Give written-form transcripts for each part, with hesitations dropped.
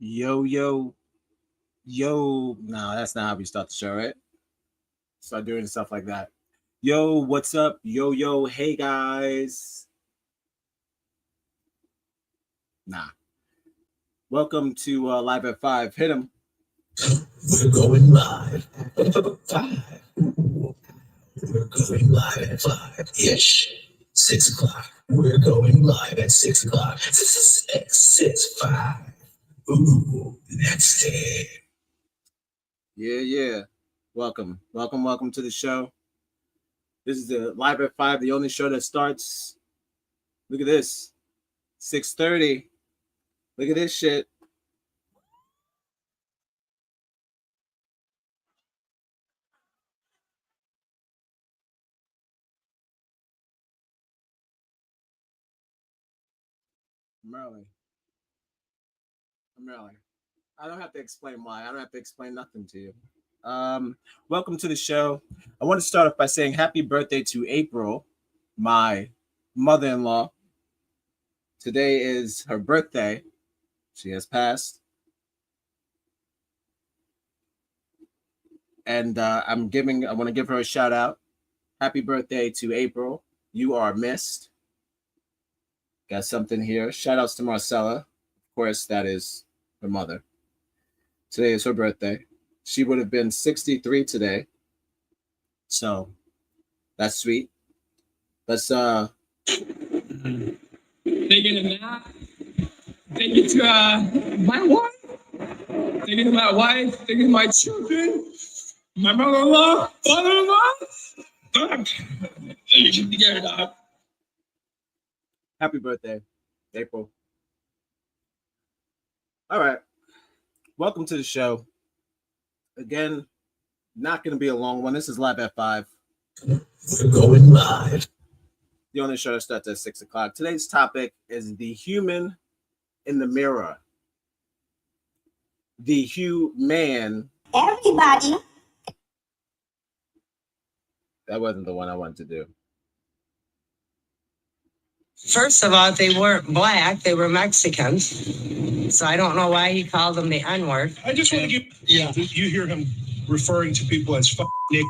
Yo, yo, yo. No, that's not how we start the show, right? Start doing stuff like that. Yo, what's up? Yo, yo, hey guys. Nah. Welcome to Live at 5. Hit 'em. We're going live at 5. We're going live at 5-ish. 6 o'clock. We're going live at 6 o'clock. 5. Ooh, that's it. Yeah. Welcome to the show. This is the Live at 5, the only show that starts. Look at this. 6:30. Look at this shit. I'm early. I don't have to explain why. I don't have to explain nothing to you. Welcome to the show. I want to start off by saying happy birthday to April, my mother-in-law. Today is her birthday. She has passed. And I want to give her a shout out. Happy birthday to April. You are missed. Got something here. Shout outs to Marcella. Of course, that is her mother. Today is her birthday. She would have been 63 today. So that's sweet. Let's Taking a nap. Taking to my wife. Taking to my wife. Taking to my children. My mother-in-law. Father-in-law. You should get it up. Happy birthday, April. All right. Welcome to the show. Again, not going to be a long one. This is Live at 5. We're going live. The only show that starts at 6 o'clock. Today's topic is the human in the mirror. The human. Everybody. That wasn't the one I wanted to do. First of all, they weren't black, they were Mexicans. So I don't know why he called them the N-word. I just want to give, you hear him referring to people as Nick.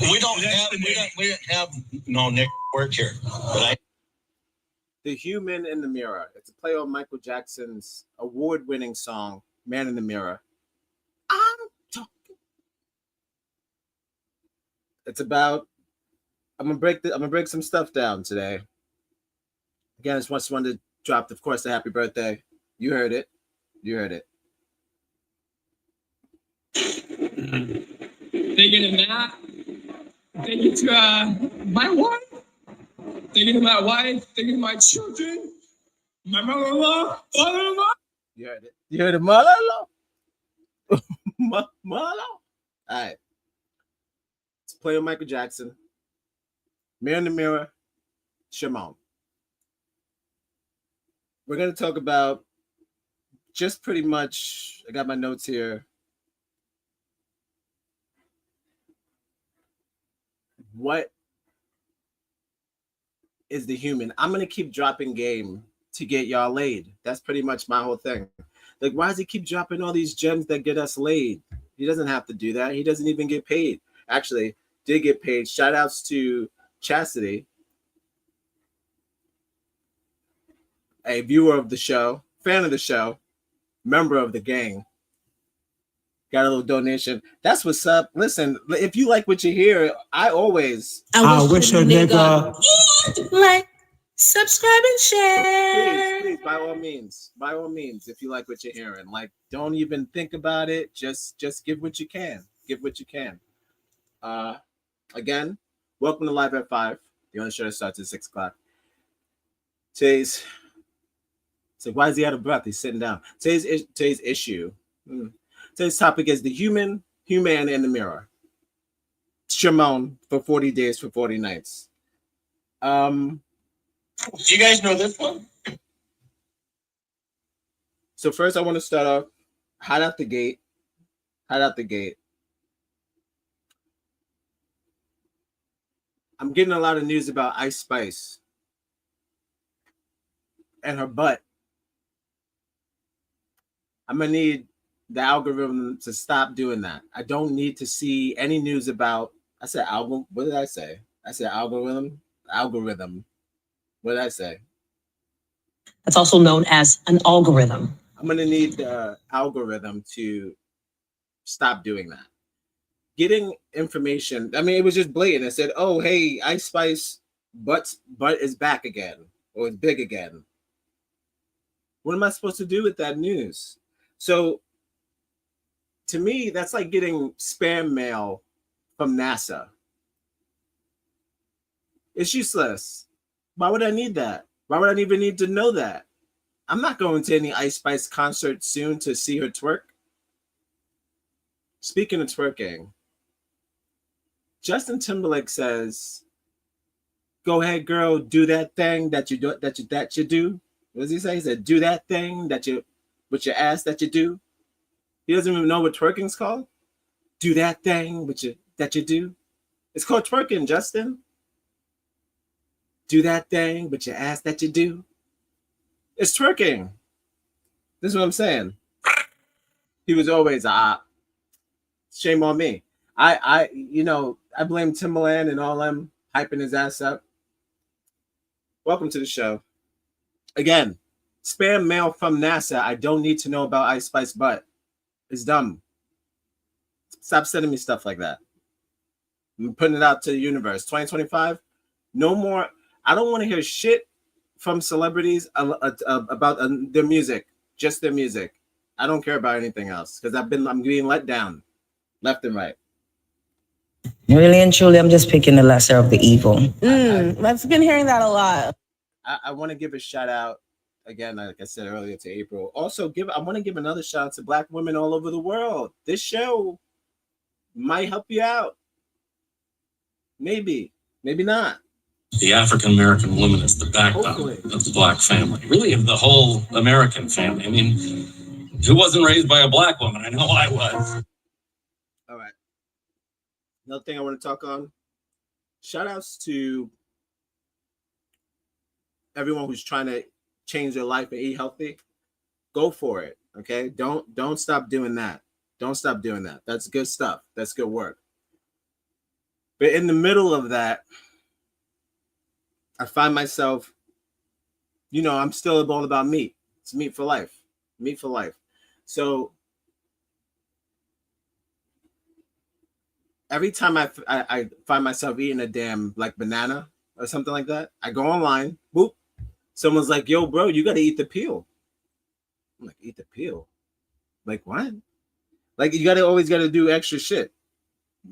We don't have no Nick work here. But The Human in the Mirror. It's a play on Michael Jackson's award-winning song, Man in the Mirror. I'm talking. It's about I'm gonna break some stuff down today. Again, I just wanted to drop, of course, the happy birthday. You heard it. Taking a nap. Taking to my wife. Taking to my wife. Taking to my children. My mother-in-law. Father-in-law. You heard it. You heard it, Malala. Malala. All right. Let's play on Michael Jackson. Man in the Mirror, SHAMONE. We're going to talk about just pretty much, I got my notes here. What is the human? I'm going to keep dropping game to get y'all laid. That's pretty much my whole thing. Like, why does he keep dropping all these gems that get us laid? He doesn't have to do that. He doesn't even get paid. Actually, did get paid. Shout outs to Chastity, a viewer of the show, fan of the show, member of the gang. Got a little donation. That's what's up. Listen, if you like what you hear, I wish a nigga Like, subscribe and share. please, by all means, if you like what you're hearing, like, don't even think about it. Just give what you can. Again, welcome to Live at 5. The only show that starts at 6 o'clock. Today's why is he out of breath? He's sitting down. Today's issue. Today's topic is the human in the mirror. SHAMONE for 40 days for 40 nights. do you guys know this one? So first I want to start off hot out the gate. I'm getting a lot of news about Ice Spice and her butt I'm gonna need the algorithm to stop doing that. I don't need to see any news about. I said algorithm. What did I say? I said algorithm. Algorithm. What did I say? That's also known as an algorithm. I'm gonna need the algorithm to stop doing that. Getting information. I mean, it was just blatant. It said, "Oh, hey, Ice Spice butt is back again, or it's big again." What am I supposed to do with that news? So, to me, that's like getting spam mail from NASA. It's useless. Why would I need that? Why would I even need to know that? I'm not going to any Ice Spice concert soon to see her twerk. Speaking of twerking, Justin Timberlake says, "Go ahead, girl, do that thing that you do. That you do." What does he say? He said, "Do that thing that you with your ass that you do." He doesn't even know what twerking's called. Do that thing with you that you do. It's called twerking, Justin. Do that thing with your ass that you do. It's twerking. This is what I'm saying. He was always shame on me. I blame Timberland and all them hyping his ass up. Welcome to the show. Again, spam mail from NASA. I don't need to know about Ice Spice butt. It's dumb. Stop sending me stuff like that. I'm putting it out to the universe. 2025, no more. I don't want to hear shit from celebrities about their music, just their music. I don't care about anything else because I'm being let down left and right. Really and truly, I'm just picking the lesser of the evil. I've been hearing that a lot. I want to give a shout out again, like I said earlier, to April. Also, I want to give another shout out to Black women all over the world. This show might help you out. Maybe not. The African American woman is the backbone Hopefully. of the Black family, really of the whole American family. I mean, who wasn't raised by a Black woman? I know I was. All right. Another thing I want to talk on. Shout outs to everyone who's trying to change their life and eat healthy. Go for it. Okay. Don't stop doing that. Don't stop doing that. That's good stuff. That's good work. But in the middle of that, I find myself, I'm still all about meat. It's meat for life. Meat for life. So every time I find myself eating a damn like banana or something like that, I go online, boop. Someone's like, "Yo, bro, you got to eat the peel." I'm like, "Eat the peel?" Like, what? Like, you always got to do extra shit.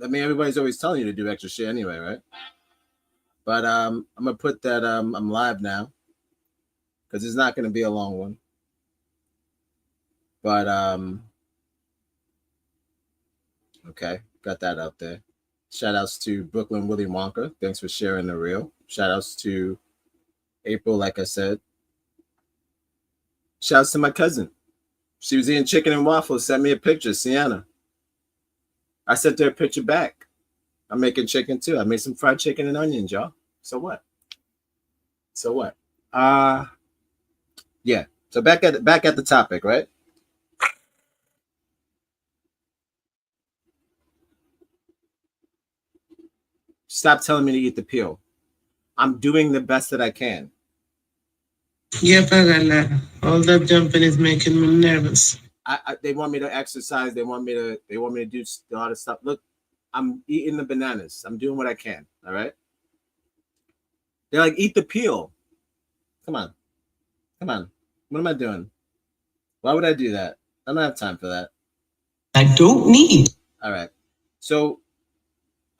I mean, everybody's always telling you to do extra shit anyway, right? But I'm gonna put that I'm live now because it's not gonna be a long one. But okay, got that out there. Shout outs to Brooklyn Willy Wonka. Thanks for sharing the reel. Shout outs to April, like I said. Shout outs to my cousin. She was eating chicken and waffles, sent me a picture, Sienna. I sent her a picture back. I'm making chicken too. I made some fried chicken and onions, y'all. So what? Yeah. So back at the topic, right? Stop telling me to eat the peel. I'm doing the best that I can. Yeah, Pagala. All that jumping is making me nervous. They want me to exercise. They want me to do all this stuff. Look, I'm eating the bananas. I'm doing what I can. All right. They're like, eat the peel. Come on. What am I doing? Why would I do that? I don't have time for that. I don't need. All right. So,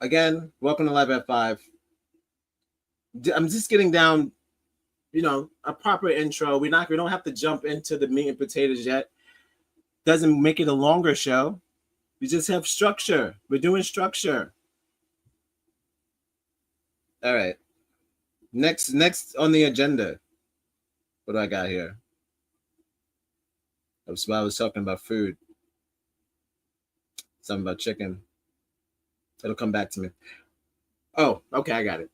again, welcome to Live at 5. I'm just getting down, a proper intro. We don't have to jump into the meat and potatoes yet. Doesn't make it a longer show. We just have structure. We're doing structure. All right. Next on the agenda. What do I got here? I was talking about food. Something about chicken. It'll come back to me. Oh, okay, I got it.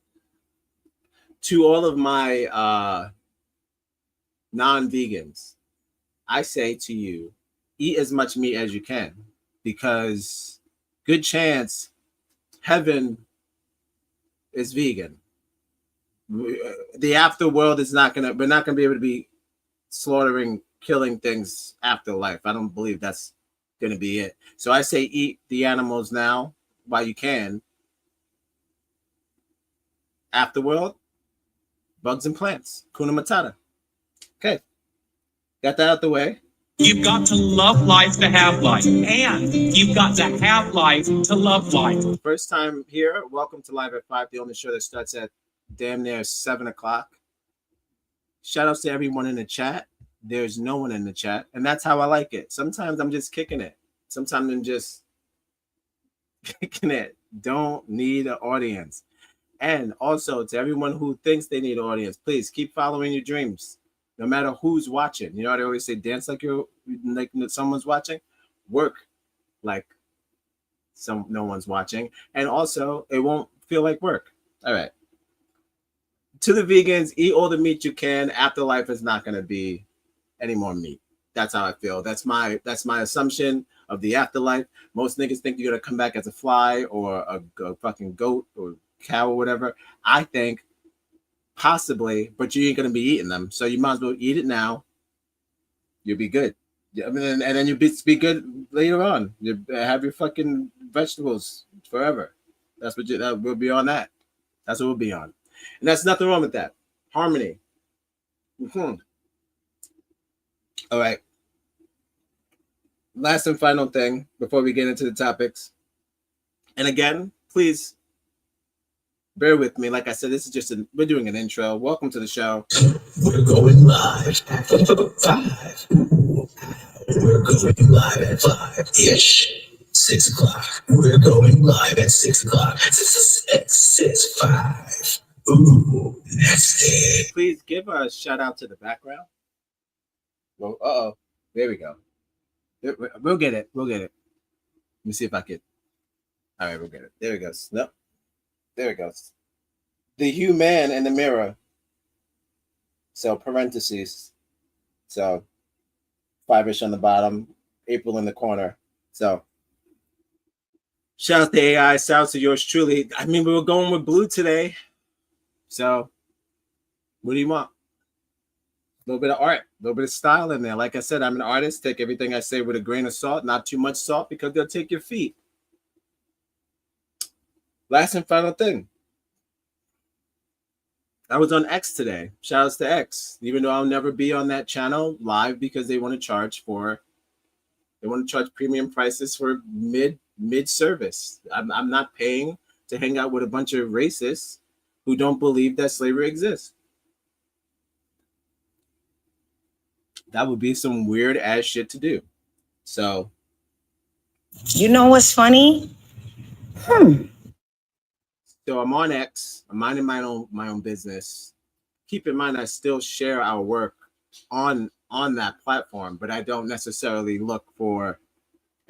To all of my non-vegans, I say to you, eat as much meat as you can, because good chance heaven is vegan. The afterworld is not gonna. We're not gonna be able to be slaughtering, killing things after life. I don't believe that's gonna be it. So I say eat the animals now while you can. Afterworld, bugs and plants. Kuna Matata. Okay, got that out the way. You've got to love life to have life, and you've got to have life to love life. First time here, welcome to Live at 5, the only show that starts at damn near 7 o'clock. Shout outs to everyone in the chat. There's no one in the chat, and that's how I like it. Sometimes I'm just kicking it. Sometimes I'm just kicking it. Don't need an audience. And also to everyone who thinks they need an audience, please keep following your dreams, no matter who's watching. You know, they always say, dance like someone's watching, work like no one's watching, and also it won't feel like work. All right. To the vegans, eat all the meat you can. Afterlife is not going to be any more meat. That's how I feel. That's my assumption of the afterlife. Most niggas think you're going to come back as a fly or a fucking goat or cow or whatever. I think possibly, but you ain't going to be eating them. So you might as well eat it now. You'll be good. I mean, and then you'll be good later on. You have your fucking vegetables forever. That's what that will be on that. That's what we'll be on. And that's nothing wrong with that. Harmony. All right. Last and final thing before we get into the topics. And again, please bear with me. Like I said, this is just we're doing an intro. Welcome to the show. We're going live at 5. We're going live at 5-ish. 6 o'clock. We're going live at 6 o'clock. 5. Ooh, that's it. Please give a shout out to the background. Well, there we go. We'll get it. Let me see if I can. All right, we'll get it. There it goes. Nope. There it goes. The human in the mirror. So parentheses. So 5-ish on the bottom. April in the corner. So shout out to AI. Shout out to yours truly. I mean, we were going with blue today. So what do you want? A little bit of art, a little bit of style in there. Like I said, I'm an artist. Take everything I say with a grain of salt, not too much salt, because they'll take your feet. Last and final thing. I was on X today. Shout outs to X. Even though I'll never be on that channel live because they want to charge premium prices for mid service. I'm not paying to hang out with a bunch of racists who don't believe that slavery exists. That would be some weird ass shit to do. So, you know what's funny? So I'm on X. I'm minding my own business. Keep in mind, I still share our work on that platform, but I don't necessarily look for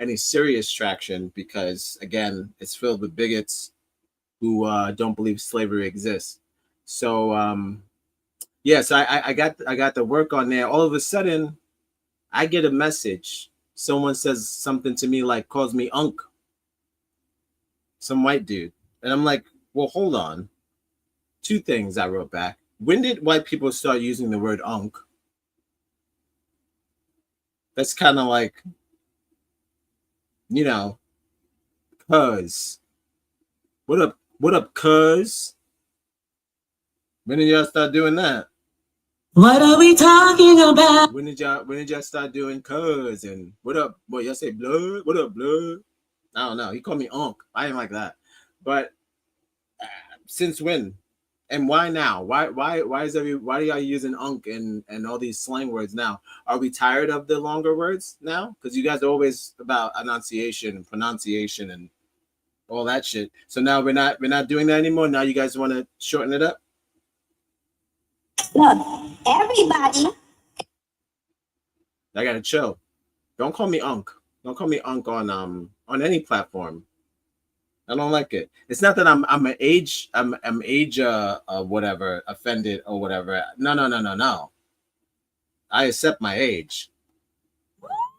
any serious traction because, again, it's filled with bigots who don't believe slavery exists. So, so I got the work on there. All of a sudden, I get a message. Someone says something to me like, calls me Unk. Some white dude. And I'm like, well, hold on. 2 things I wrote back. When did white people start using the word Unk? That's kind of like, you know, cuz. What up, cuz? When did y'all start doing that? What are we talking about? When did y'all start doing cuz and what up? Boy, y'all say blood? What up, blood? I don't know. He called me Unk. I ain't like that. But since when? And why now? Why are y'all using Unk and all these slang words now? Are we tired of the longer words now? Because you guys are always about enunciation and pronunciation and all that shit. So now we're not doing that anymore. Now you guys want to shorten it up? Look, everybody. I gotta chill. Don't call me Unk. Don't call me Unk on any platform. I don't like it. It's not that I'm age whatever offended or whatever. No. I accept my age.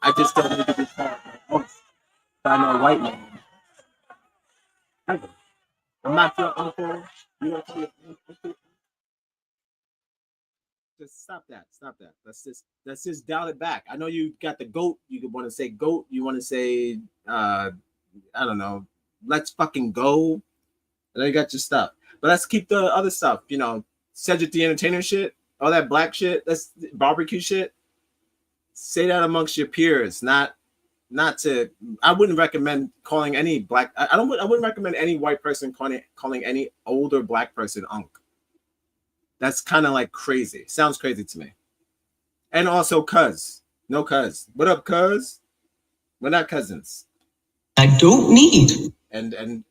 I just don't need to be called by no white man. I'm not your uncle. You don't call me uncle. Just stop that. Stop that. Let's just dial it back. I know you got the goat. You want to say goat. You want to say I don't know. Let's fucking go. And then you got your stuff. But let's keep the other stuff. You know, Cedric the Entertainer shit, all that black shit. That's barbecue shit. Say that amongst your peers, not to. I wouldn't recommend calling any black. I wouldn't recommend any white person calling any older black person unk. That's kind of like crazy. Sounds crazy to me. And also cuz. No cuz. What up, cuz? We're not cousins. I don't need. And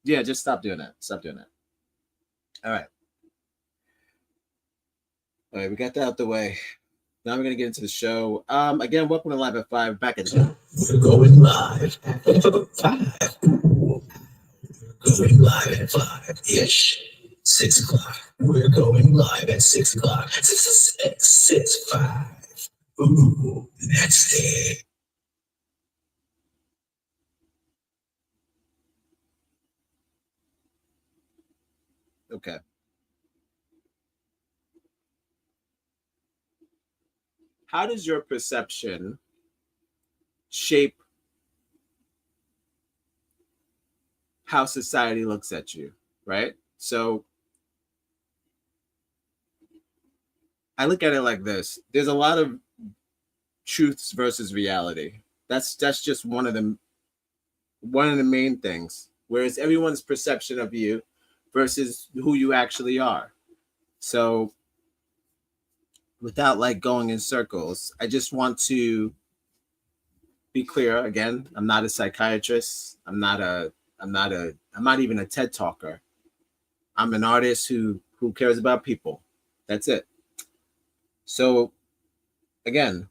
yeah, just stop doing that. Stop doing that. All right. All right, we got that out the way. Now we're gonna get into the show. Again, welcome to Live at 5. Back at We're going live at 5. We're going live at 5-ish. 6 o'clock. We're going live at 6 o'clock. 5. Ooh, that's it. Okay. How does your perception shape how society looks at you, right? So I look at it like this. There's a lot of truths versus reality. That's just one of the main things. Whereas everyone's perception of you versus who you actually are. So without like going in circles, I just want to be clear again. I'm not a psychiatrist. I'm not even a TED talker. I'm an artist who cares about people. That's it. So again,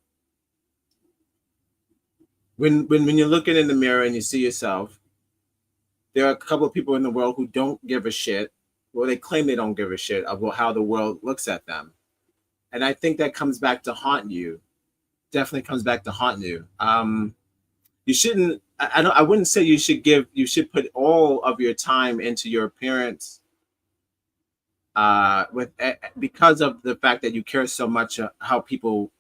when you're looking in the mirror and you see yourself, there are a couple of people in the world who don't give a shit. Well, they claim they don't give a shit about how the world looks at them. And I think that comes back to haunt you. Definitely comes back to haunt you. You shouldn't. I wouldn't say you should put all of your time into your appearance. Because of the fact that you care so much how people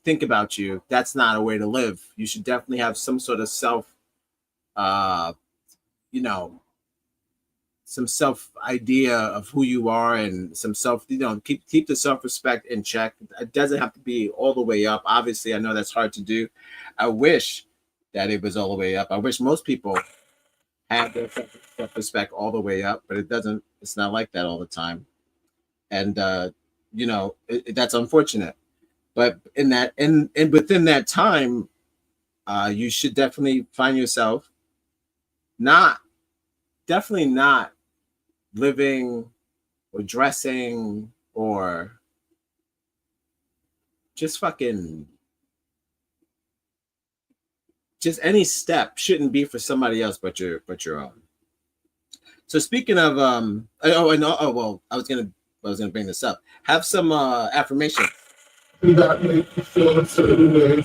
think about you. That's not a way to live. You should definitely have some sort of self, some self idea of who you are, and some self, keep the self-respect in check. It doesn't have to be all the way up. Obviously, I know that's hard to do. I wish that it was all the way up. I wish most people had their self-respect all the way up, but it's not like that all the time. And that's unfortunate. But within that time, you should definitely find yourself definitely not living or dressing or just any step shouldn't be for somebody else but your own. So speaking of well, I was gonna bring this up. Have some affirmation. That makes you feel a certain way.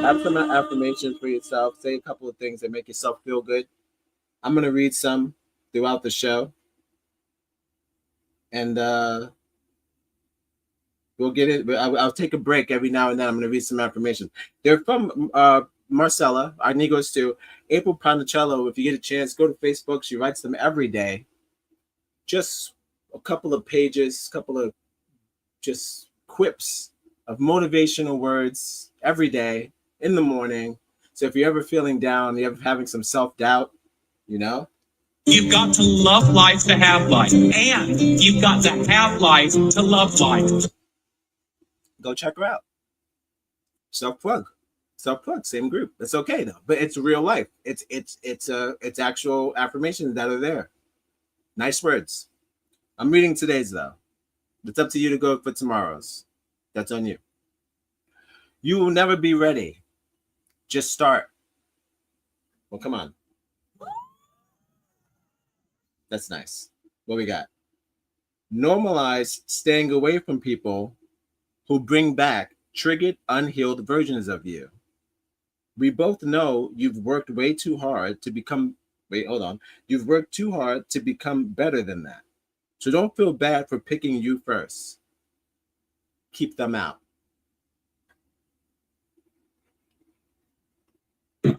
Have some affirmations for yourself. Say a couple of things that make yourself feel good. I'm gonna read some throughout the show, and we'll get it. I'll take a break every now and then. I'm gonna read some affirmations. They're from Marcella, our Negros too. April Ponticello. If you get a chance, go to Facebook. She writes them every day. Just a couple of pages, couple of just quips of motivational words every day in the morning. So if you're ever feeling down, you're ever having some self-doubt, You've got to love life to have life, and you've got to have life to love life. Go check her out. Self-plug, same group. It's okay though, but it's real life. It's actual affirmations that are there. Nice words. I'm reading today's though. It's up to you to go for tomorrow's. That's on you. You will never be ready. Just start. Well, come on. That's nice. What we got? Normalize staying away from people who bring back triggered unhealed versions of you. We both know you've worked way too hard to become, wait, hold on. You've worked too hard to become better than that. So don't feel bad for picking you first. Keep them out.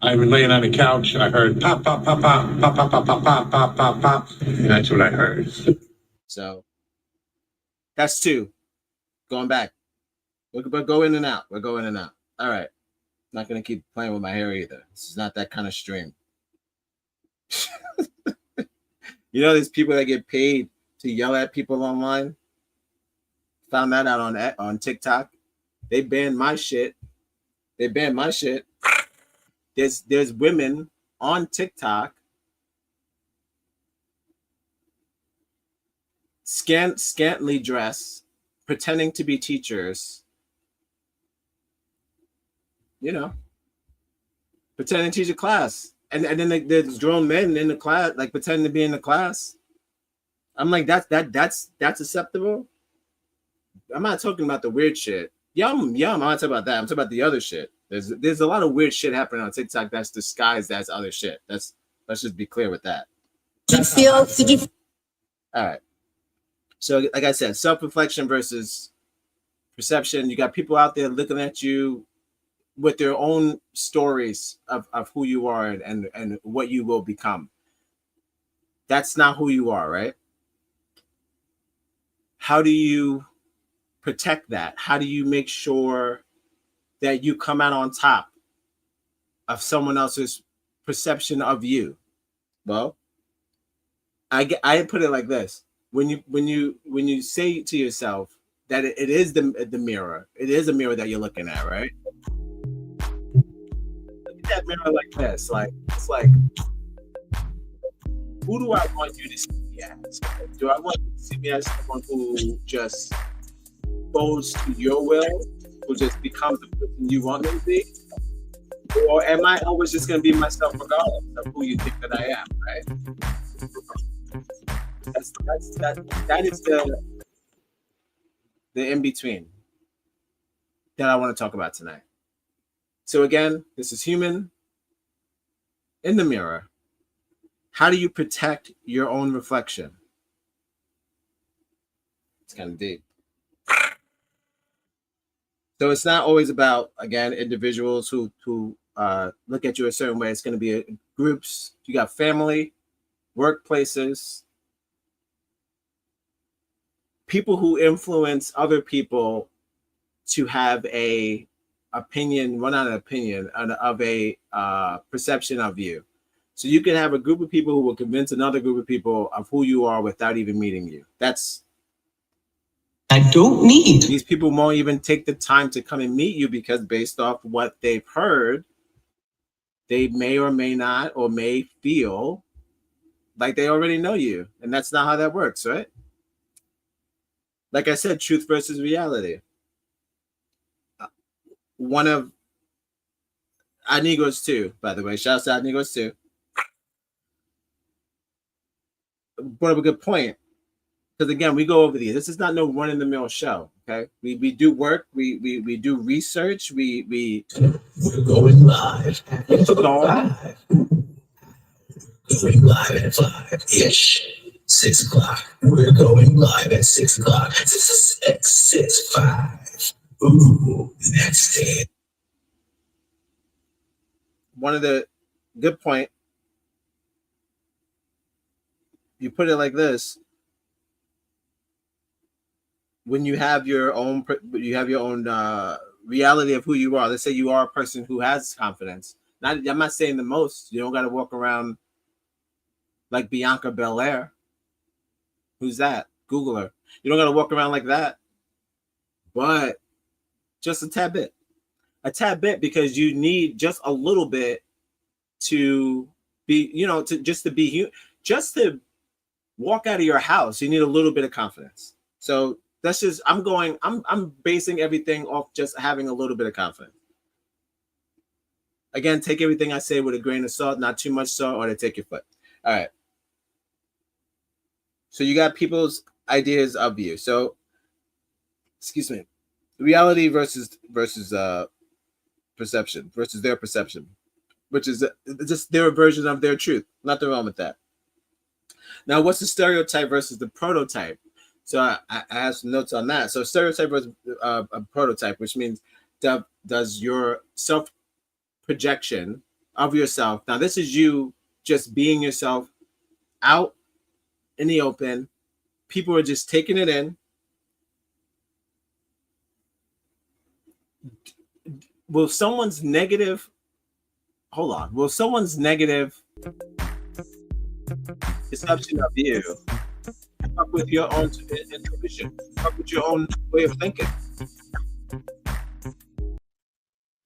I was laying on the couch. I heard pop, pop, pop, pop, pop, pop, pop, pop, pop, pop, pop, pop. And that's what I heard. So that's two. Going back. But go in and out. We're going in and out. All right. Not going to keep playing with my hair either. This is not that kind of stream. You know, there's people that get paid to yell at people online. Found that out on TikTok. They banned my shit. They banned my shit. There's women on TikTok scantily dressed, pretending to be teachers. You know, pretending to teach a class. And then there's grown men in the class, like pretending to be in the class. I'm like, that's acceptable. I'm not talking about the weird shit. I'm not talking about that. I'm talking about the other shit. There's a lot of weird shit happening on TikTok that's disguised as other shit. Let's just be clear with that. All right. So like I said, self-reflection versus perception. You got people out there looking at you with their own stories of who you are and what you will become. That's not who you are, right? How do you protect that? How do you make sure that you come out on top of someone else's perception of you? Well, I put it like this. When you say to yourself that it is the mirror, it is a mirror that you're looking at, right? Look at that mirror like this. Like, it's like, who do I want you to see me as? Do I want you to see me as someone who just goes to your will, who just becomes the person you want me to be? Or am I always just going to be myself regardless of who you think that I am, right? That is the in-between that I want to talk about tonight. So again, this is Human in the Mirror. How do you protect your own reflection? It's kind of deep. So it's not always about, again, individuals who look at you a certain way. It's going to be groups. You got family, workplaces, people who influence other people to have a opinion, well, not an opinion, of a perception of you. So you can have a group of people who will convince another group of people of who you are without even meeting you. I don't need. These people won't even take the time to come and meet you because based off what they've heard, they may or may not or may feel like they already know you. And that's not how that works, right? Like I said, truth versus reality. One of Amigos too, by the way. Shout out to Amigos too. Brought up a good point. Because again, we go over these. This is not no run-in-the-mill show. Okay, we do work. We do research. We're going live. Going live at 5-ish. 6 o'clock. We're going live at 6 o'clock. 6:5. Ooh, that's it. One of the good point. You put it like this. When you have your own reality of who you are. Let's say you are a person who has confidence. I'm not saying the most. You don't got to walk around like Bianca Belair. Who's that? Google her. You don't got to walk around like that. But just a tad bit. Because you need just a little bit to be, just to walk out of your house. You need a little bit of confidence. So that's just, I'm basing everything off just having a little bit of confidence. Again, take everything I say with a grain of salt, not too much salt, or to take your foot. All right. So you got people's ideas of you. So, excuse me. reality versus perception versus their perception, which is just their version of their truth. Nothing wrong with that. Now, what's the stereotype versus the prototype? So I have some notes on that. So stereotype versus a prototype, which means does your self projection of yourself. Now, this is you just being yourself out in the open. People are just taking it in. Will someone's negative perception of you come up with your own intuition, come up with your own way of thinking?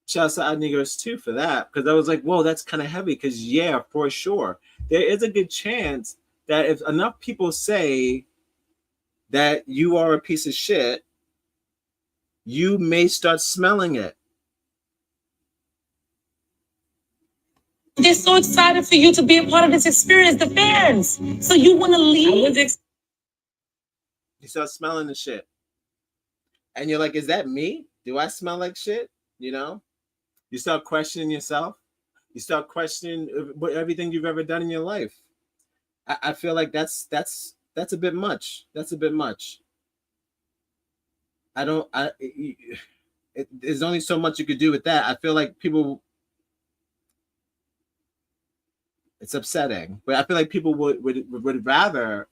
Shouts to Niggas too for that, because I was like, whoa, that's kind of heavy. Because yeah, for sure, there is a good chance that if enough people say that you are a piece of shit, you may start smelling it. They're so excited for you to be a part of this experience, the fans. So you want to leave? You start smelling the shit. And you're like, is that me? Do I smell like shit? You know? You start questioning yourself. You start questioning everything you've ever done in your life. I feel like that's a bit much. That's a bit much. There's only so much you could do with that. I feel like people, it's upsetting, but I feel like people would rather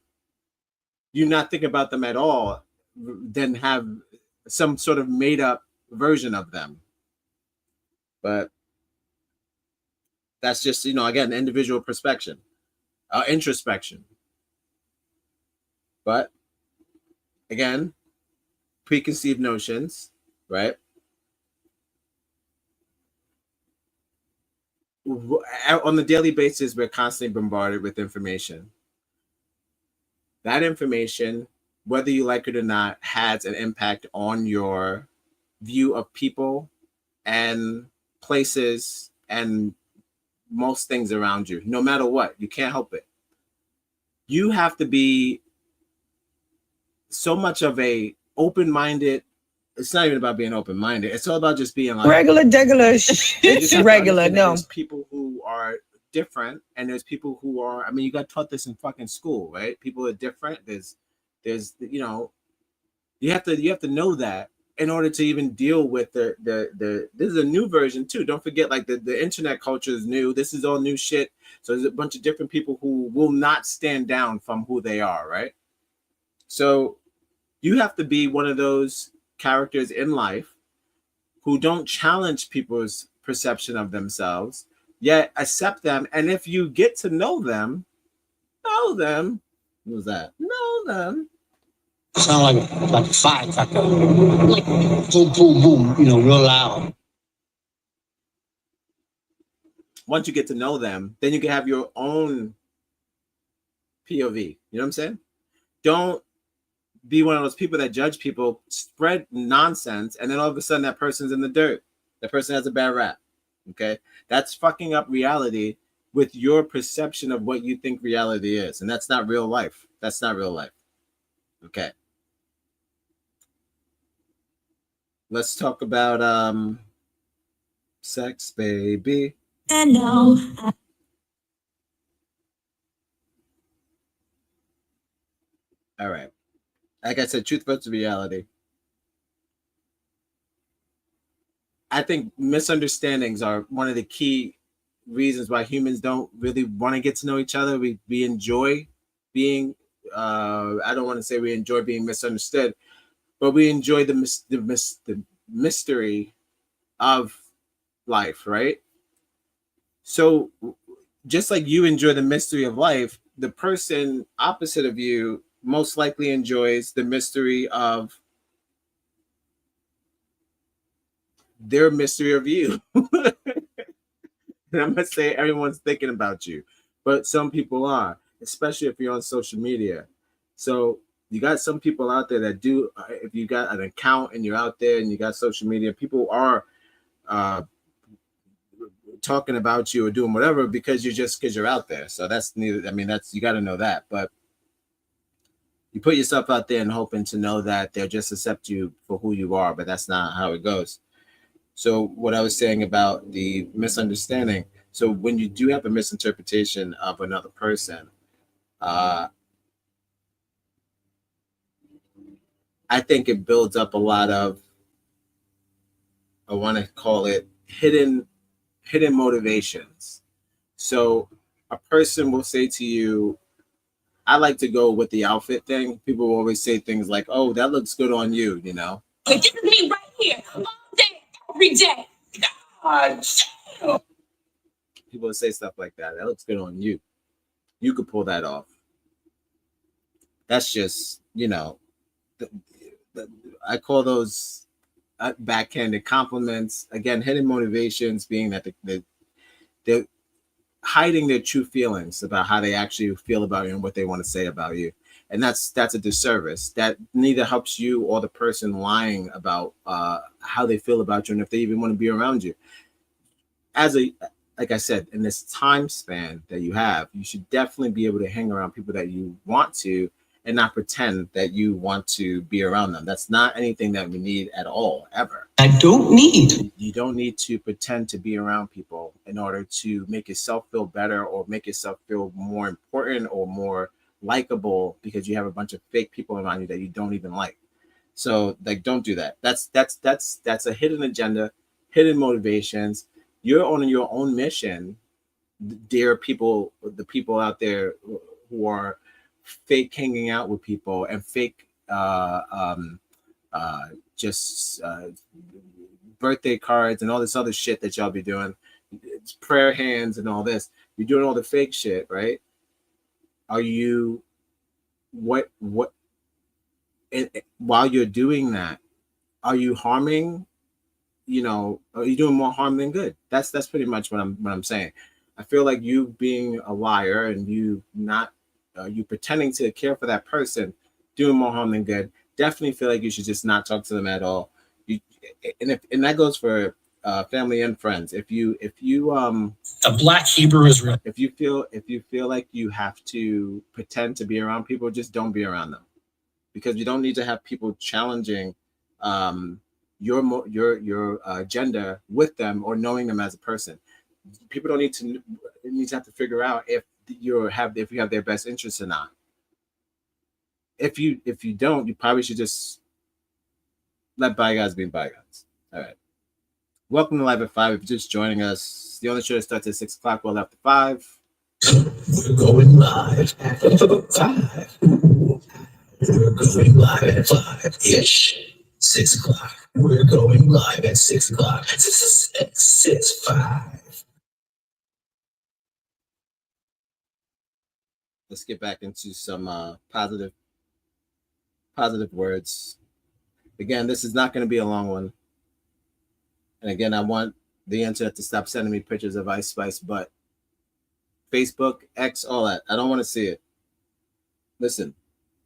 you not think about them at all than have some sort of made up version of them. But that's just, again, individual perspective, introspection. But again, preconceived notions, right? On the daily basis, we're constantly bombarded with information. That information, whether you like it or not, has an impact on your view of people and places and most things around you. No matter what, you can't help it. You have to be so much of a open-minded. It's not even about being open-minded. It's all about just being like regular. It's regular. No, there's people who are different, and there's people who are. I mean, you got taught this in fucking school, right? People are different. There's you have to know that in order to even deal with the this is a new version too. Don't forget, like the internet culture is new. This is all new shit. So there's a bunch of different people who will not stand down from who they are, right? So you have to be one of those characters in life who don't challenge people's perception of themselves, yet accept them. And if you get to know them, what was that? Know them. Sound like a firecracker. Like boom, boom, boom, real loud. Once you get to know them, then you can have your own POV. You know what I'm saying? Don't be one of those people that judge people, spread nonsense, and then all of a sudden that person's in the dirt. That person has a bad rap. Okay? That's fucking up reality with your perception of what you think reality is. And that's not real life. That's not real life. Okay. Let's talk about sex, baby. And no. All right. Like I said, truth versus reality. I think misunderstandings are one of the key reasons why humans don't really want to get to know each other. We enjoy being, I don't want to say we enjoy being misunderstood, but we enjoy the mystery of life, right? So just like you enjoy the mystery of life, the person opposite of you most likely enjoys the mystery of their mystery of you. And I'm gonna say everyone's thinking about you, but some people are, especially if you're on social media. So you got some people out there that do, if you got an account and you're out there and you got social media, people are talking about you or doing whatever because you're out there. So that's neither, I mean, that's, you got to know that. But You put yourself out there and hoping to know that they'll just accept you for who you are, but that's not how it goes. So what I was saying about the misunderstanding. So when you do have a misinterpretation of another person, I think it builds up a lot of, I want to call it hidden motivations. So a person will say to you, I like to go with the outfit thing. People will always say things like, oh, that looks good on you, you know? This is me right here, all day, every day. God. People will say stuff like that. That looks good on you. You could pull that off. That's just, you know, I call those backhanded compliments. Again, hidden motivations being that they're hiding their true feelings about how they actually feel about you and what they want to say about you. And that's a disservice. That neither helps you or the person lying about how they feel about you and if they even want to be around you. Like I said, in this time span that you have, you should definitely be able to hang around people that you want to and not pretend that you want to be around them. That's not anything that we need at all, ever. I don't need. You don't need to pretend to be around people in order to make yourself feel better or make yourself feel more important or more likable because you have a bunch of fake people around you that you don't even like. So like, don't do that. That's a hidden agenda, hidden motivations. You're on your own mission, dear people, the people out there who are fake hanging out with people and fake just birthday cards and all this other shit that y'all be doing. It's prayer hands and all this. You're doing all the fake shit, right? Are you what and while you're doing that, are you harming? You know, are you doing more harm than good? That's pretty much what I'm saying. I feel like you being a liar and you not you pretending to care for that person, doing more harm than good. Definitely feel like you should just not talk to them at all. And that goes for family and friends. If you The Black Hebrew Israel. if you feel like you have to pretend to be around people, just don't be around them, because you don't need to have people challenging your agenda with them or knowing them as a person. People don't need to have to figure out if you have their best interests or not. If you don't, you probably should just let bygones be bygones. All right. Welcome to Live at 5. If you're just joining us, the only show that starts at 6 o'clock, well after 5. We're going live at 5. We're going live at 5-ish. 6 o'clock. We're going live at 6 o'clock. 5. Let's get back into some positive words. Again, this is not going to be a long one. And again, I want the internet to stop sending me pictures of Ice Spice butt. Facebook, X, all that. I don't want to see it. Listen.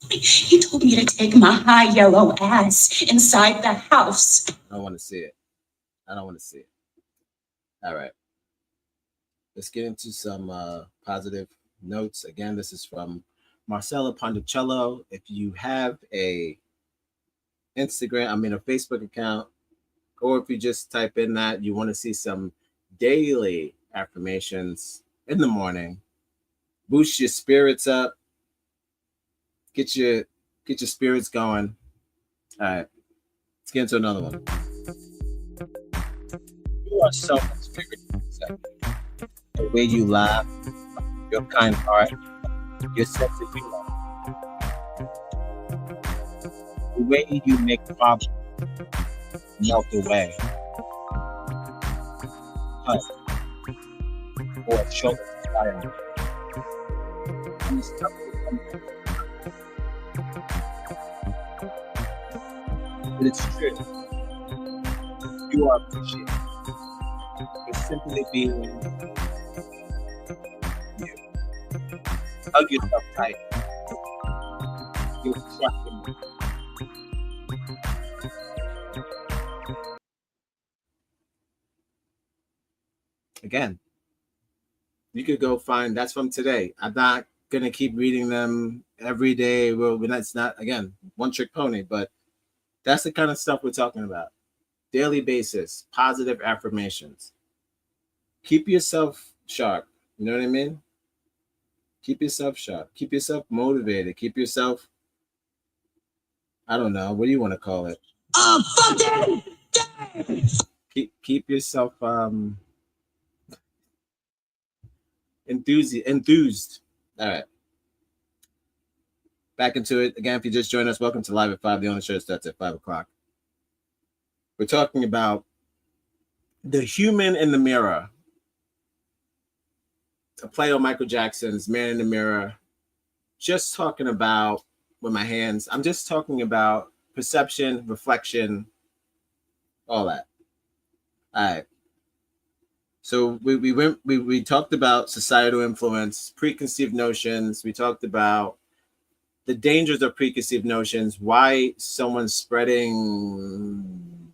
He told me to take my high yellow ass inside the house. I don't want to see it. All right. Let's get into some positive notes. Again, this is from Marcella Ponticello. If you have a Facebook account, or if you just type in that you want to see some daily affirmations in the morning, boost your spirits up, get your spirits going. All right, let's get into another one. You are self-inspired. The way you laugh, your kind heart, your sense of humor, the way you make problems melt away, or shoulder fire. But it's true. You are appreciated for simply being you. Hug yourself tight. You're trusting. Again, you could go find, that's from today. I'm not gonna keep reading them every day. Well, that's not, again, one trick pony, but that's the kind of stuff we're talking about. Daily basis, positive affirmations. Keep yourself sharp. You know what I mean? Keep yourself sharp. Keep yourself motivated. Keep yourself, I don't know, what do you want to call it? Fucking Keep yourself enthused. All right. Back into it. Again, if you just joined us, welcome to Live at 5. The only show starts at 5 o'clock. We're talking about the human in the mirror. A play on Michael Jackson's Man in the Mirror. Just talking about, with my hands, I'm just talking about perception, reflection, all that. All right. So we talked about societal influence, preconceived notions. We talked about the dangers of preconceived notions, why someone's spreading,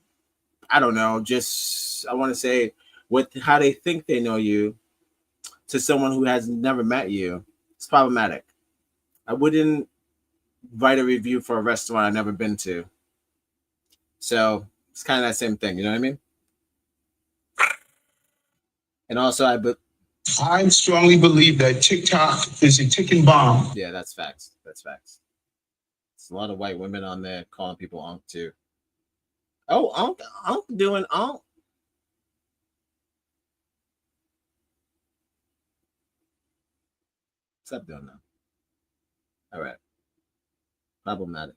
I don't know, just, I want to say, how they think they know you to someone who has never met you. It's problematic. I wouldn't write a review for a restaurant I've never been to. So it's kind of that same thing, you know what I mean? And also, I strongly believe that TikTok is a ticking bomb. Yeah, that's facts. That's facts. There's a lot of white women on there calling people unk too. Oh, unk doing unk. Stop doing that. All right. Problematic.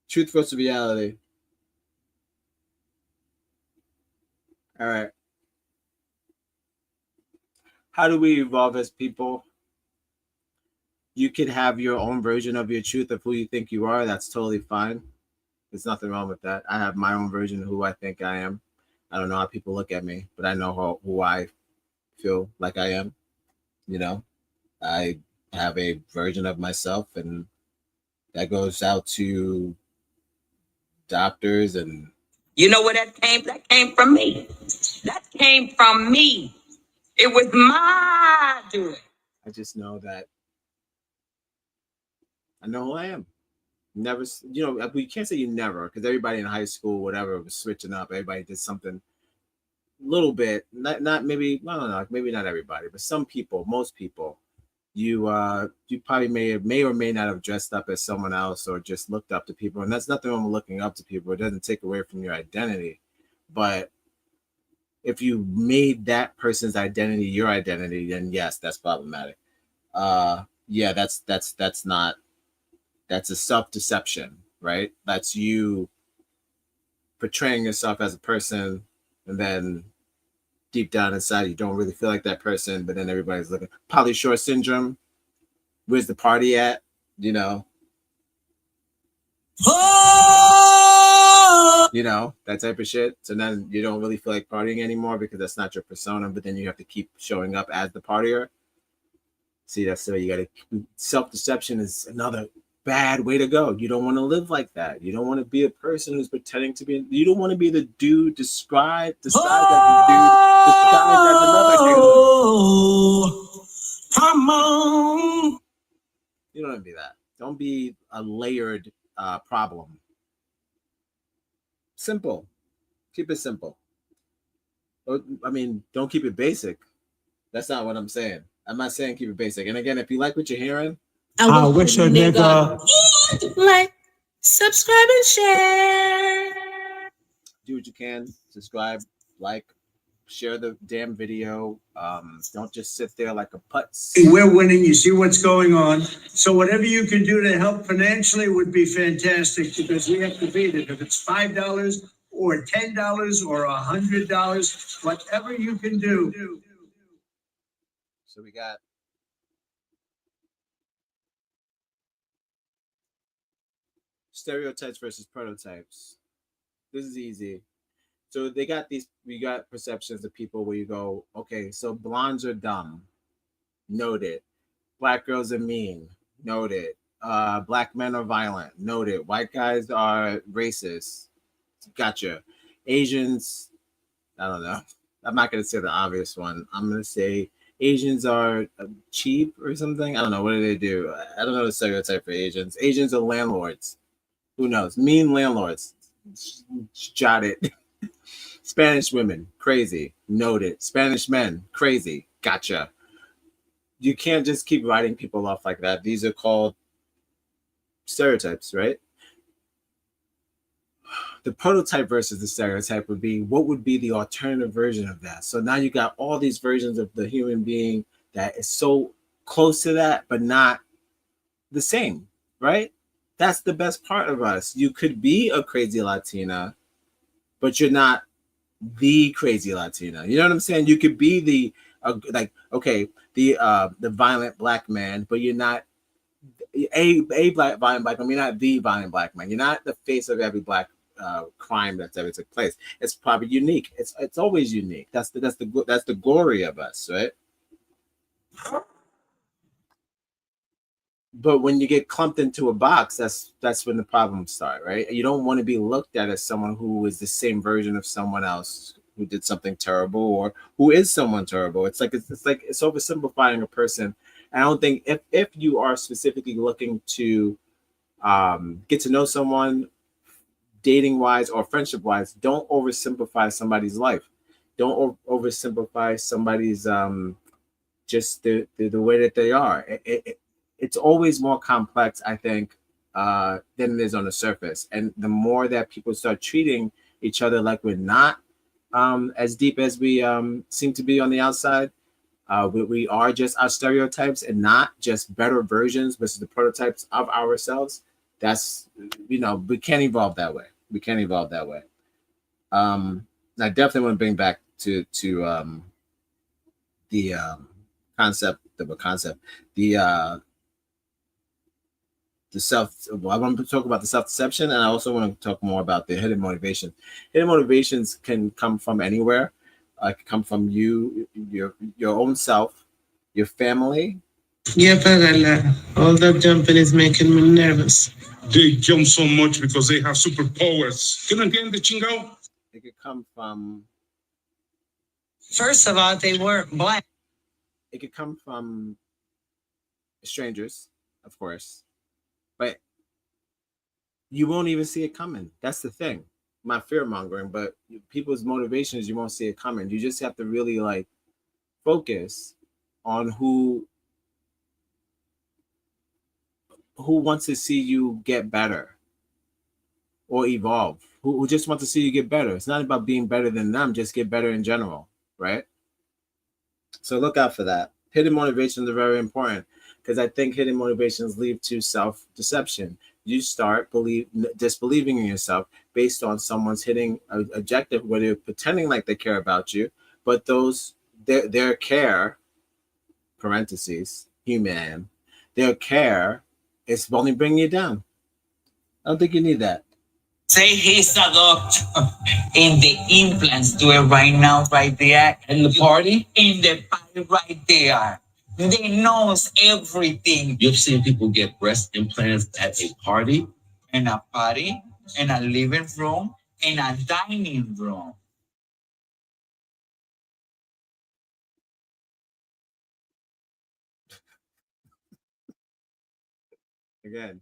Truth versus reality. All right. How do we evolve as people? You could have your own version of your truth of who you think you are. That's totally fine. There's nothing wrong with that. I have my own version of who I think I am. I don't know how people look at me, but I know who I feel like I am. You know, I have a version of myself, and that goes out to doctors. And You know where that came? That came from me. That came from me. It was my doing. I just know that I know who I am. Never, you know, we can't say you never, because everybody in high school, whatever, was switching up. Everybody did something a little bit, not maybe, I don't know, maybe not everybody, but some people, most people, you probably may or may not have dressed up as someone else or just looked up to people. And that's nothing wrong with looking up to people. It doesn't take away from your identity. But if you made that person's identity your identity, then yes, that's problematic. Yeah, that's not, that's a self-deception, right? That's you portraying yourself as a person, and then deep down inside you don't really feel like that person, but then everybody's looking. Pauly Shore syndrome. Where's the party at? You know. You know, that type of shit. So then you don't really feel like partying anymore because that's not your persona, but then you have to keep showing up as the partier. See, that's the way you gotta, self-deception is another bad way to go. You don't want to live like that. You don't want to be a person who's pretending to be, you don't want to be the dude described as the dude disguised as another dude. Come on. You don't want to be that. Don't be a layered problem. Simple. Keep it simple. I mean, don't keep it basic. That's not what I'm saying. I'm not saying keep it basic. And again, if you like what you're hearing, I wish a nigga like, subscribe, and share. do what you can. Subscribe, like, share the damn video. Don't just sit there like a putz. We're winning. You see what's going on. So whatever you can do to help financially would be fantastic, because we have to beat it. If it's $5 or $10 or $100, whatever you can do. So we got stereotypes versus prototypes. This is easy. So they got these, we got perceptions of people where you go, okay, so blondes are dumb. Noted. Black girls are mean. Noted. Black men are violent. Noted. White guys are racist. Gotcha. Asians, I don't know. I'm not going to say the obvious one. I'm going to say Asians are cheap or something. I don't know. What do they do? I don't know the stereotype for Asians. Asians are landlords. Who knows? Mean landlords. Jot it. Spanish women, crazy. Noted. Spanish men, crazy. Gotcha. You can't just keep writing people off like that. These are called stereotypes, right? The prototype versus the stereotype would be, what would be the alternative version of that? So now you got all these versions of the human being that is so close to that, but not the same, right? That's the best part of us. You could be a crazy Latina, but you're not the crazy Latina. You know what I'm saying? You could be the the violent black man, but you're not a violent black man. You're not the violent black man. You're not the face of every black crime that's ever took place. It's probably unique. It's always unique. That's the glory of us, right? But when you get clumped into a box, that's when the problems start, right? You don't want to be looked at as someone who is the same version of someone else who did something terrible or who is someone terrible. It's oversimplifying a person. And I don't think if you are specifically looking to get to know someone dating wise or friendship wise, don't oversimplify somebody's life. Don't oversimplify somebody's just the way that they are. It's always more complex, I think, than it is on the surface. And the more that people start treating each other like we're not as deep as we seem to be on the outside, we are just our stereotypes and not just better versions versus the prototypes of ourselves. That's, we can't evolve that way. We can't evolve that way. I definitely want to bring back to the concept, the self. Well, I want to talk about the self-deception, and I also want to talk more about the hidden motivation. Hidden motivations can come from anywhere. It can come from you, your own self, your family. Yeah, Pagala. All that jumping is making me nervous. They jump so much because they have superpowers. ¿Qué no entiende, chingao? It could come from. First of all, they weren't black. It could come from strangers, of course, but you won't even see it coming. That's the thing. Not fear mongering, but people's motivations, you won't see it coming. You just have to really focus on who wants to see you get better or evolve, who just wants to see you get better. It's not about being better than them, just get better in general, right? So look out for that. Hidden motivations are very important because I think hidden motivations lead to self-deception. You start disbelieving in yourself based on someone's hidden objective, where they're pretending like they care about you, but their care, parentheses, human, their care is only bringing you down. I don't think you need that. Say he's a doctor in the implants. Do it right now, right there. In the party? In the party right there. They knows everything. You've seen people get breast implants at a party? In a party, in a living room, in a dining room. Again,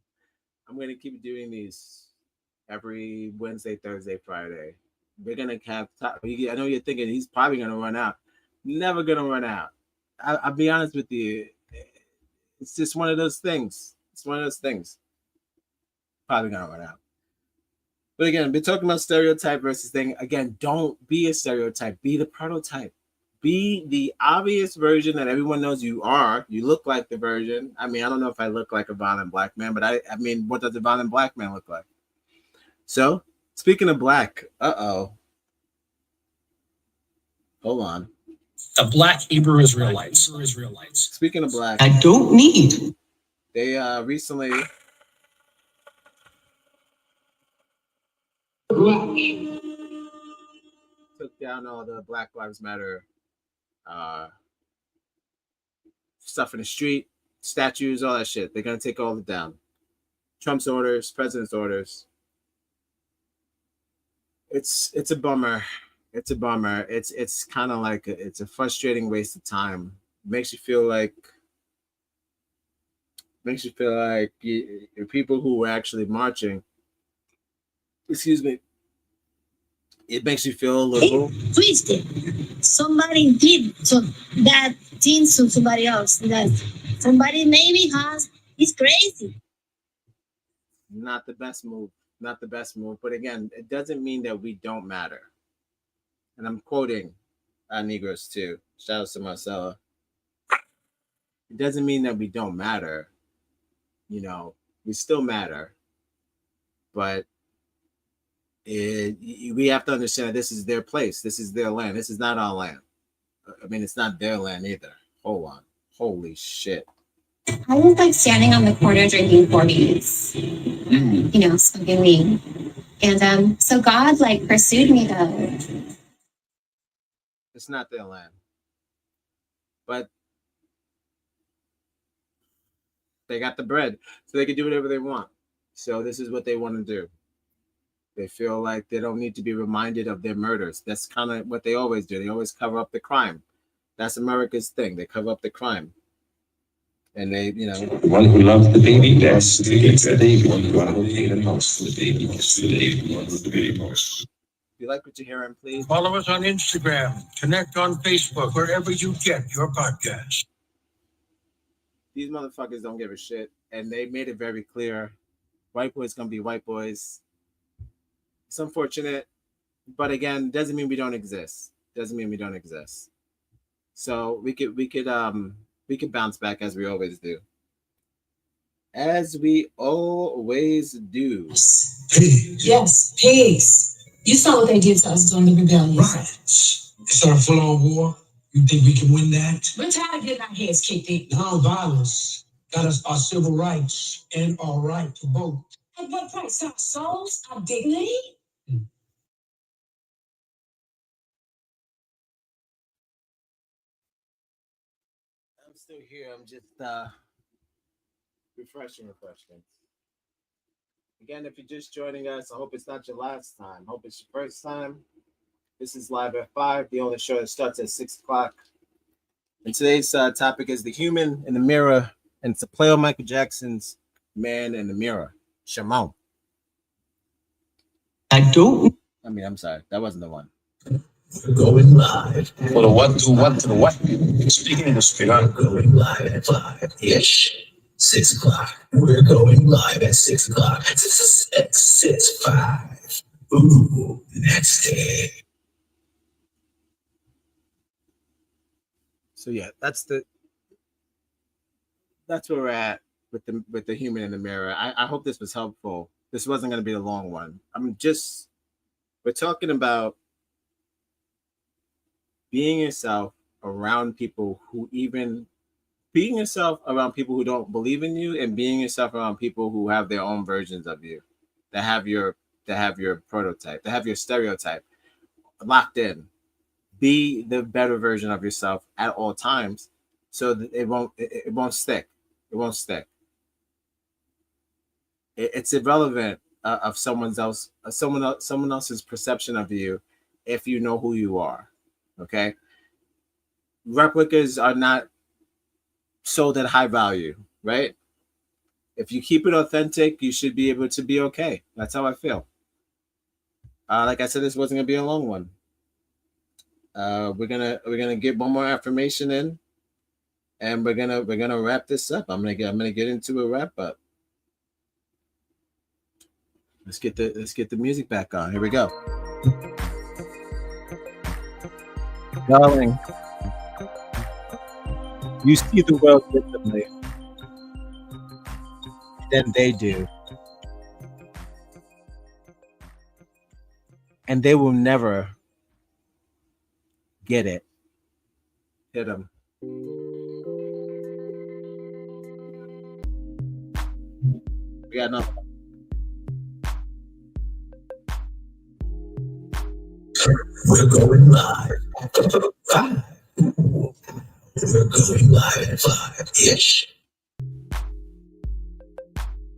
I'm going to keep doing these every Wednesday, Thursday, Friday. We're going to have I know you're thinking he's probably going to run out. Never going to run out. I'll be honest with you. It's just one of those things. It's one of those things. Probably going to run out. But again, we're talking about stereotype versus thing. Again, don't be a stereotype. Be the prototype. Be the obvious version that everyone knows you are. You look like the version. I mean, I don't know if I look like a violent black man, but I mean, what does a violent black man look like? So, speaking of black, hold on. The black Hebrew Israelites. Speaking of black, I don't need. They recently took down all the Black Lives Matter stuff in the street, statues, all that shit. They're gonna take all of it down. Trump's orders, president's orders. It's a bummer. It's a bummer. It's kind of like it's a frustrating waste of time makes you feel like people who were actually marching, excuse me, it makes you feel a little twisted. Somebody did that thing to somebody else. That somebody maybe is crazy. not the best move. Not the best move. But again, it doesn't mean that we don't matter. And I'm quoting Negros too. Shout out to Marcella. It doesn't mean that we don't matter. You know, we still matter. But we have to understand that this is their place. This is their land. This is not our land. I mean, it's not their land either. Hold on. Holy shit. I was like standing on the corner drinking 40s, you know, smoking weed. And so God like pursued me though. It's not their land. But they got the bread, so they can do whatever they want. So this is what they want to do. They feel like they don't need to be reminded of their murders. That's kind of what they always do. They always cover up the crime. That's America's thing. They cover up the crime. And they, you know. One who loves the baby best gets the baby. One who hates the most, the baby gets the baby. One who the baby most. If you like what you're hearing, please follow us on Instagram, connect on Facebook, wherever you get your podcast. These motherfuckers don't give a shit. And they made it very clear. White boys gonna be white boys. It's unfortunate, but again, doesn't mean we don't exist. Doesn't mean we don't exist. So we could bounce back as we always do. As we always do. Yes, pigs. You saw what they did to us during the rebellion. Right. It's our full-on war. You think we can win that? We're tired of getting our heads kicked in. Non-violence got us our civil rights and our right to vote. At what price? Our souls? Our dignity? I'm still here. I'm just refreshing. Again, if you're just joining us, I hope it's not your last time. I hope it's your first time. This is Live at 5, the only show that starts at 6 o'clock. And today's topic is the human in the mirror, and it's a play on Michael Jackson's Man in the Mirror, SHAMONE. I'm sorry, that wasn't the one. We're going live. For the what to the what? Speaking the spirit. We're going live at 5-ish. 6 o'clock. We're going live at 6 o'clock. 6:05. Ooh, that's it. So yeah, that's where we're at with the human in the mirror. I hope this was helpful. This wasn't going to be a long one. We're talking about being yourself around people who don't believe in you, and being yourself around people who have their own versions of you, that have your prototype, that have your stereotype locked in. Be the better version of yourself at all times, so that it won't stick. It won't stick. It's irrelevant of someone else's perception of you if you know who you are. Okay. Replicas are not sold at high value, right? If you keep it authentic, you should be able to be okay. That's how I feel. Like I said, this wasn't gonna be a long one. We're gonna get one more affirmation in, and we're gonna wrap this up. I'm gonna get into a wrap up. Let's get the music back on. Here we go. Darling, you see the world differently than they do. And they will never get it. Hit them. We got another one. We're going live at 5. We're going live at 5-ish.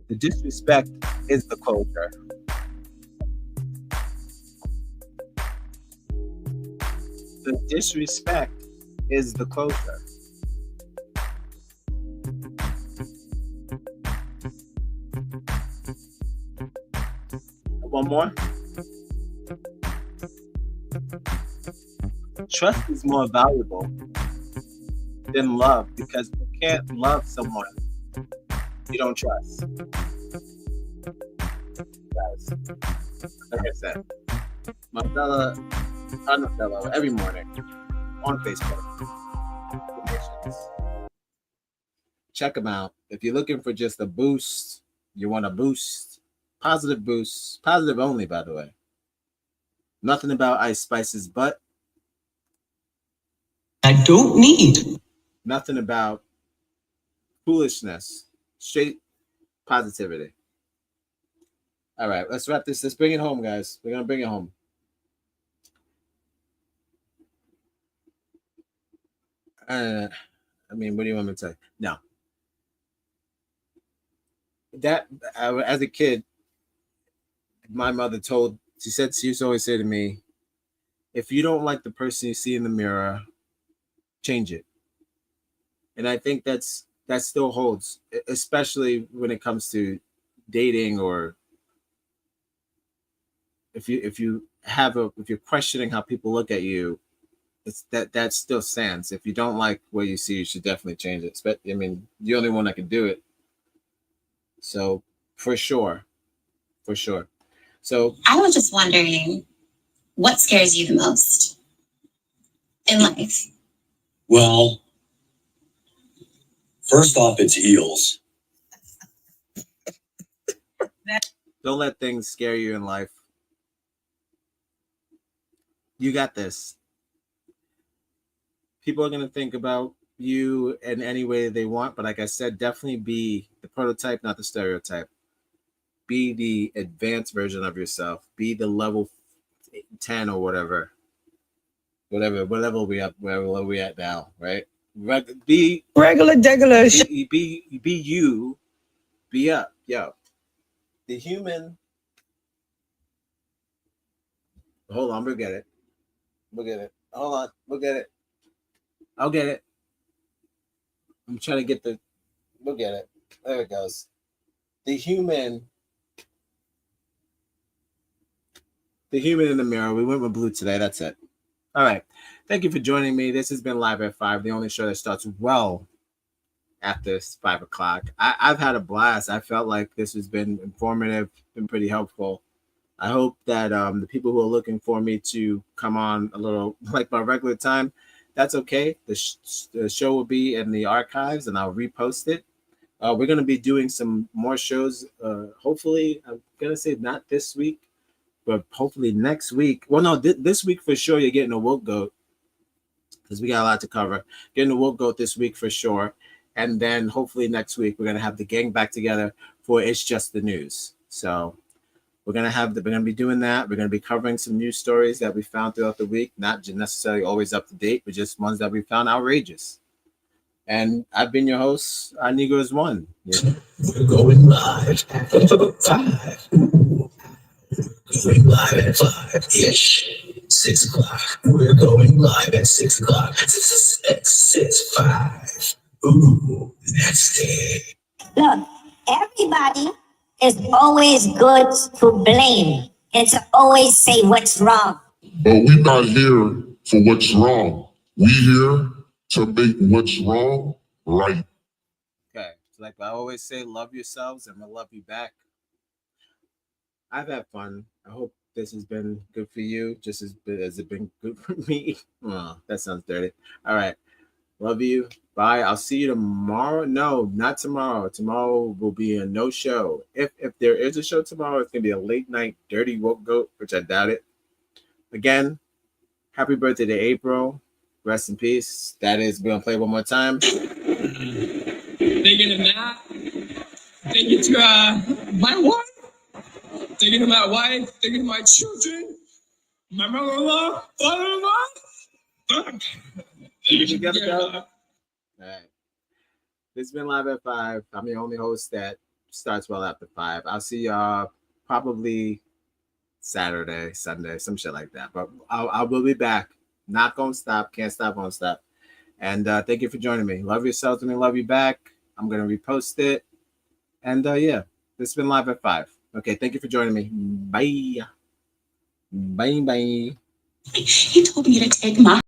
The disrespect is the closure. The disrespect is the closure. One more. Trust is more valuable than love because you can't love someone you don't trust. Guys, like I said, my fella, every morning on Facebook. Check them out. If you're looking for just a boost, you want a boost, positive only, by the way. Nothing about Ice Spice's butt. I don't need. Nothing about foolishness. Straight positivity. All right, let's wrap this. Let's bring it home, guys. We're going to bring it home. I mean, what do you want me to say? No. That, as a kid, my mother she used to always say to me, if you don't like the person you see in the mirror, change it. And I think that still holds, especially when it comes to dating, or if you're questioning how people look at you, it's that still stands. If you don't like what you see, you should definitely change it. But I mean, the only one that can do it. So for sure. So I was just wondering, what scares you the most in life? Well, first off, it's eels. Don't let things scare you in life. You got this. People are going to think about you in any way they want, but like I said, definitely be the prototype, not the stereotype. Be the advanced version of yourself. Be the level 10 or whatever level we at now, right? Be regular degular. Be you. Be up, yo. The human. Hold on, we'll get it. Hold on, we'll get it. I'll get it. I'm trying to get we'll get it. There it goes. The human in the mirror. We went with blue today. That's it. All right. Thank you for joining me. This has been Live at 5, the only show that starts well after 5 o'clock. I've had a blast. I felt like this has been informative, been pretty helpful. I hope that the people who are looking for me to come on a little like my regular time, that's okay. The show will be in the archives and I'll repost it. We're going to be doing some more shows. Hopefully, I'm going to say not this week, but hopefully next week. Well, no, this week for sure you're getting a woke goat because we got a lot to cover. Getting a woke goat this week for sure. And then hopefully next week we're going to have the gang back together for It's Just the News. So we're going to be doing that. We're going to be covering some news stories that we found throughout the week, not necessarily always up to date, but just ones that we found outrageous. And I've been your host, Negros One. Yeah. We're going live at 5. Going live at 5-ish. 6 o'clock. We're going live at 6 o'clock. 6, 5. Ooh, that's it. Look, everybody is always good to blame and to always say what's wrong. But we're not here for what's wrong. We here to make what's wrong right. Okay. Like I always say, love yourselves and we'll love you back. I've had fun. I hope this has been good for you, just as it been good for me. Oh, that sounds dirty. All right. Love you. Bye. I'll see you tomorrow. No, not tomorrow. Tomorrow will be a no show. If there is a show tomorrow, it's going to be a late night dirty woke goat, which I doubt it. Again, happy birthday to April. Rest in peace. That is, we're going to play one more time. Thinking of that. Thinking to my wife. Thinking of my wife. Thinking of my children. My mother-in-law. Father-in-law. You gotta go. All right. This has been Live at 5. I'm the only host that starts well after 5. I'll see y'all probably Saturday, Sunday, some shit like that. But I will be back. Not gonna stop. Can't stop, won't stop. And thank you for joining me. Love yourselves and I love you back. I'm gonna repost it. And yeah, this has been Live at 5. Okay, thank you for joining me. Bye. Bye. He told me to take my